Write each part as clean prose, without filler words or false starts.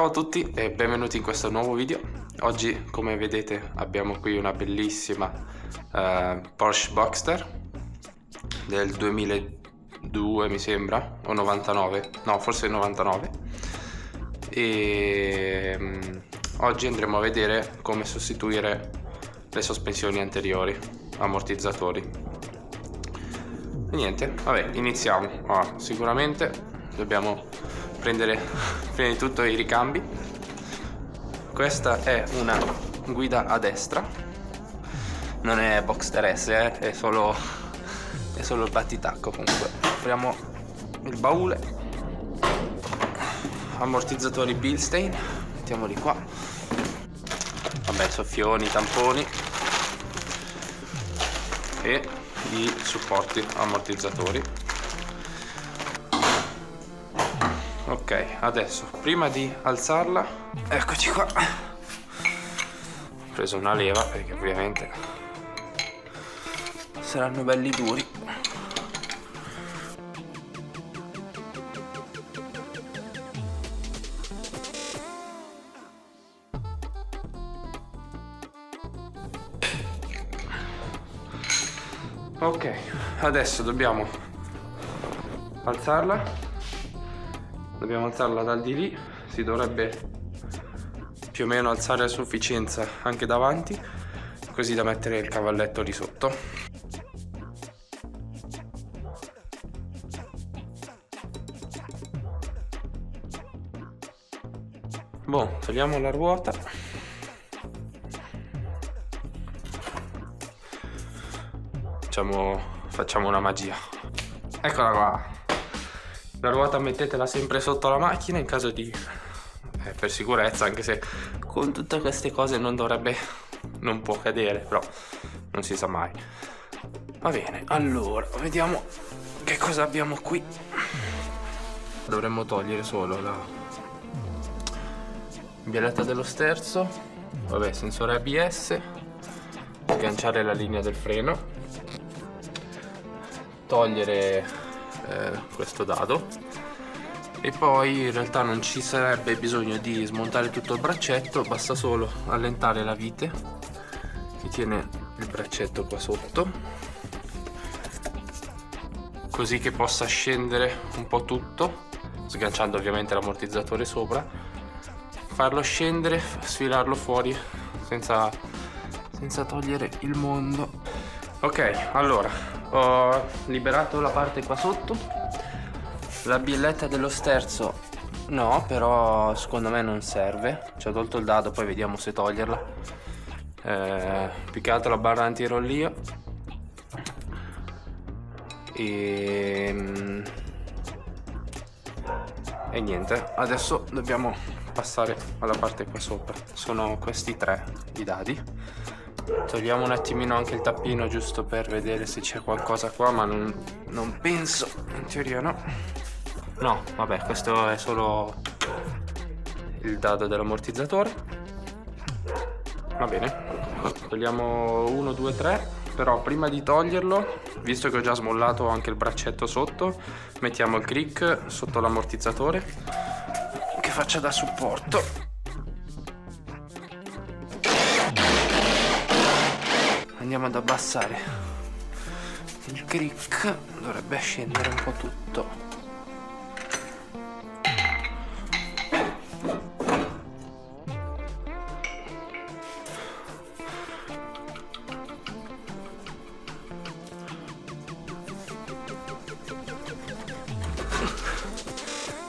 Ciao a tutti e benvenuti in questo nuovo video. Oggi, come vedete, abbiamo qui una bellissima Porsche Boxster del 2002 mi sembra, o 99, no forse 99. E oggi andremo a vedere come sostituire le sospensioni anteriori, ammortizzatori. E niente, vabbè, iniziamo. Sicuramente dobbiamo prendere prima di tutto i ricambi. Questa è una guida a destra, non è Boxster S, è solo il battitacco. Comunque apriamo il baule, ammortizzatori Bilstein, mettiamoli qua, vabbè, soffioni, tamponi e i supporti ammortizzatori. Ok, adesso prima di alzarla, eccoci qua, ho preso una leva perché ovviamente saranno belli duri. Ok, adesso dobbiamo alzarla. Dobbiamo alzarla dal di lì, si dovrebbe più o meno alzare a sufficienza anche davanti, così da mettere il cavalletto lì sotto. Boh, togliamo la ruota. Facciamo una magia. Eccola qua. La ruota mettetela sempre sotto la macchina in caso di per sicurezza, anche se con tutte queste cose non può cadere, però non si sa mai. Va bene, allora vediamo che cosa abbiamo qui. Dovremmo togliere solo la bielletta dello sterzo, vabbè, sensore ABS, sganciare la linea del freno, togliere questo dado, e poi in realtà non ci sarebbe bisogno di smontare tutto il braccetto, basta solo allentare la vite che tiene il braccetto qua sotto, così che possa scendere un po' tutto, sganciando ovviamente l'ammortizzatore sopra, farlo scendere, sfilarlo fuori senza togliere il mondo. Ok, allora ho liberato la parte qua sotto, la bielletta dello sterzo no, però secondo me non serve, ci ho tolto il dado, poi vediamo se toglierla. Più che altro la barra antirollio e niente, adesso dobbiamo passare alla parte qua sopra. Sono questi tre i dadi. Togliamo un attimino anche il tappino giusto per vedere se c'è qualcosa qua, ma non penso, in teoria no. No, vabbè, questo è solo il dado dell'ammortizzatore. Va bene, togliamo 1, 2, 3, però prima di toglierlo, visto che ho già smollato anche il braccetto sotto, mettiamo il crick sotto l'ammortizzatore che faccia da supporto. Andiamo ad abbassare il crick, dovrebbe scendere un po' tutto.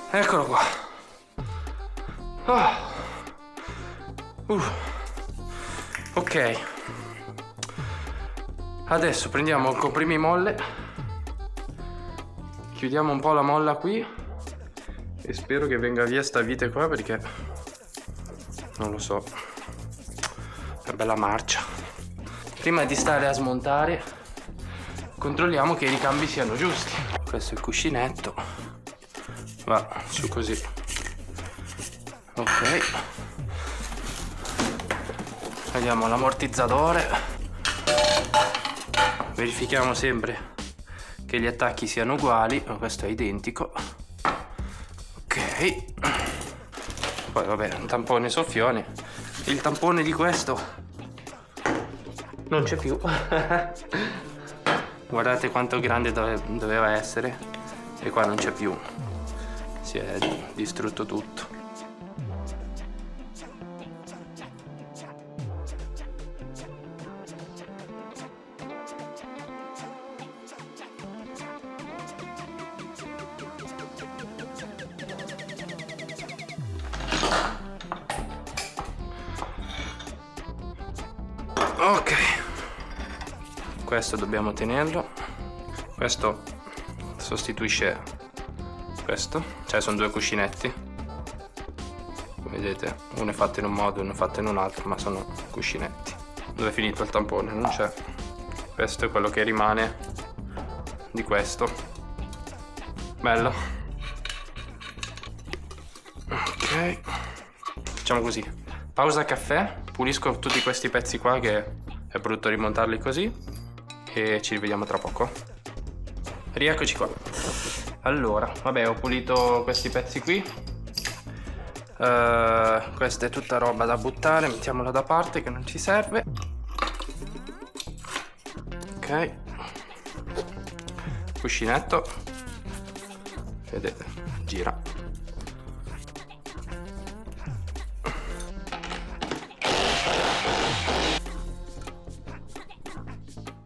Eccolo qua. Ok. Adesso prendiamo il comprimimolle, chiudiamo un po' la molla qui e spero che venga via sta vite qua, perché non lo so, è bella marcia. Prima di stare a smontare controlliamo che i ricambi siano giusti. Questo è il cuscinetto, va su così. Ok, vediamo l'ammortizzatore. Verifichiamo sempre che gli attacchi siano uguali, questo è identico. Ok, Poi vabbè, tampone soffione. Il tampone di questo non c'è più. Guardate quanto grande doveva essere, e qua non c'è più, si è distrutto tutto. Ok, questo dobbiamo tenerlo. Questo sostituisce questo, cioè sono due cuscinetti, vedete, uno è fatto in un modo e uno è fatto in un altro, ma sono cuscinetti. Dove è finito il tampone? Non c'è. Questo è quello che rimane di questo. Bello. Ok, facciamo così, pausa caffè, pulisco tutti questi pezzi qua che è brutto rimontarli così, e ci rivediamo tra poco. Rieccoci qua. Allora, vabbè, ho pulito questi pezzi qui. Questa è tutta roba da buttare, mettiamola da parte che non ci serve. Ok, cuscinetto, vedete, gira.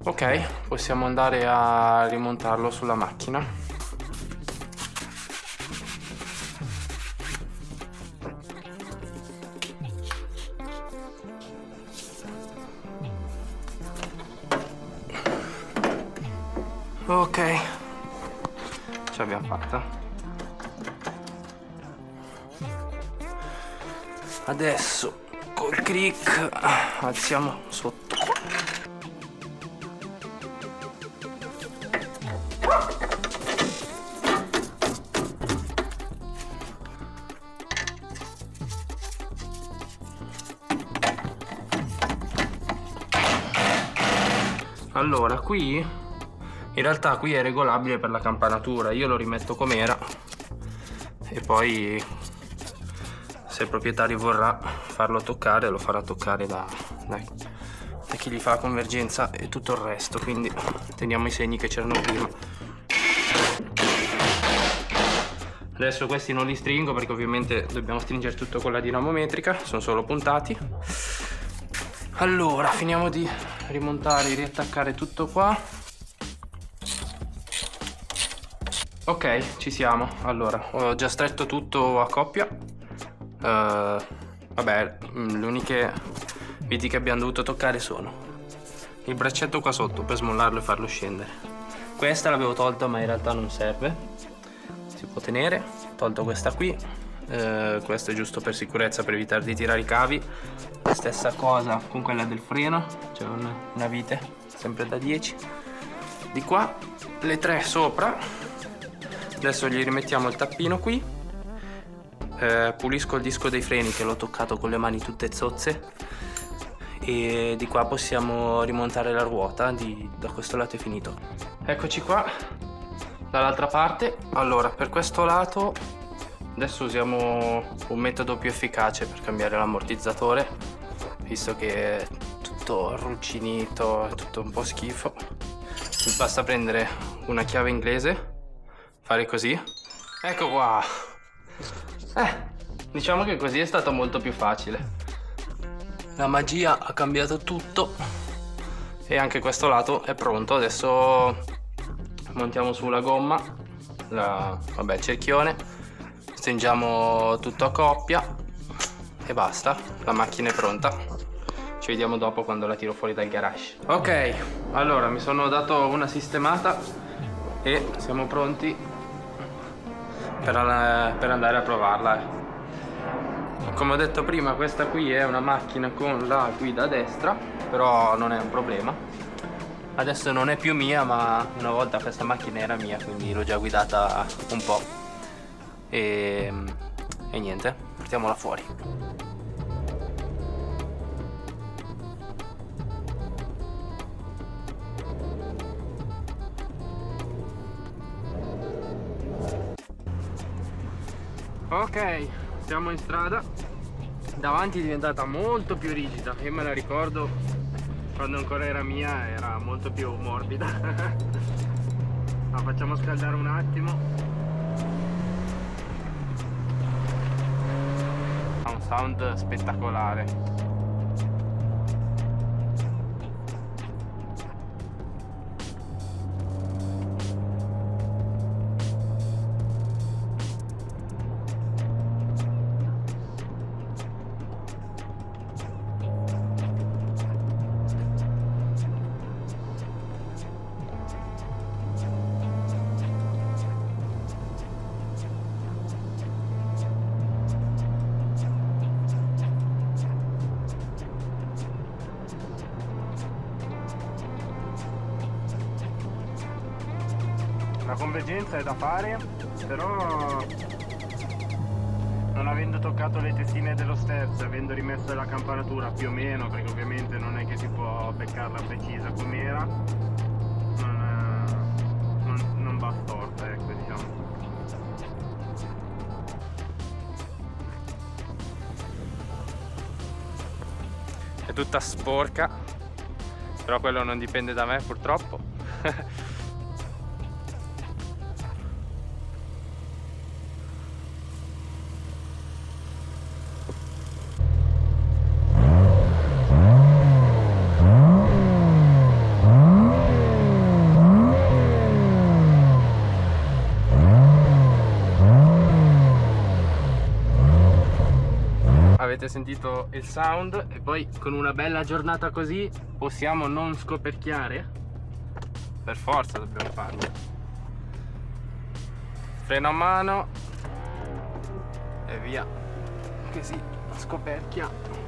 Ok, possiamo andare a rimontarlo sulla macchina. Ok, ce l'abbiamo fatta. Adesso col click alziamo sotto. Allora, qui in realtà qui è regolabile per la campanatura, io lo rimetto com'era e poi se il proprietario vorrà farlo toccare lo farà toccare da chi gli fa la convergenza e tutto il resto, quindi teniamo i segni che c'erano prima. Adesso questi non li stringo perché ovviamente dobbiamo stringere tutto con la dinamometrica, sono solo puntati. Allora, finiamo di rimontare, riattaccare tutto qua. Ok, ci siamo. Allora, ho già stretto tutto a coppia. Vabbè, le uniche viti che abbiamo dovuto toccare sono il braccetto qua sotto per smollarlo e farlo scendere. Questa l'avevo tolta ma in realtà non serve, si può tenere. Ho tolto questa qui, questo è giusto per sicurezza, per evitare di tirare i cavi. Stessa cosa con quella del freno, c'è una vite sempre da 10. Di qua le tre sopra. Adesso gli rimettiamo il tappino qui. Pulisco il disco dei freni che l'ho toccato con le mani tutte zozze, e di qua possiamo rimontare la ruota, da questo lato è finito. Eccoci qua dall'altra parte. Allora, per questo lato adesso usiamo un metodo più efficace per cambiare l'ammortizzatore, visto che è tutto arrugginito, è tutto un po' schifo. Basta prendere una chiave inglese, fare così, ecco qua. Diciamo che così è stato molto più facile. La magia ha cambiato tutto e anche questo lato è pronto. Adesso montiamo su la gomma, vabbè, il cerchione, stringiamo tutto a coppia e basta, la macchina è pronta. Ci vediamo dopo quando la tiro fuori dal garage. Ok, allora mi sono dato una sistemata e siamo pronti per andare a provarla. Come ho detto prima, questa qui è una macchina con la guida a destra, però non è un problema. Adesso non è più mia, ma una volta questa macchina era mia, quindi l'ho già guidata un po'. E niente, portiamola fuori. Ok, siamo in strada. Davanti è diventata molto più rigida. Io me la ricordo quando ancora era mia, era molto più morbida. Ma facciamo scaldare un attimo. Ha un sound spettacolare. La convergenza è da fare, però non avendo toccato le testine dello sterzo, avendo rimesso la campanatura più o meno, perché ovviamente non è che si può beccarla precisa com'era, non va storta, ecco, diciamo. È tutta sporca, però quello non dipende da me purtroppo. Avete sentito il sound e poi con una bella giornata così possiamo non scoperchiare? Per forza dobbiamo farlo. Freno a mano e via che si scoperchia.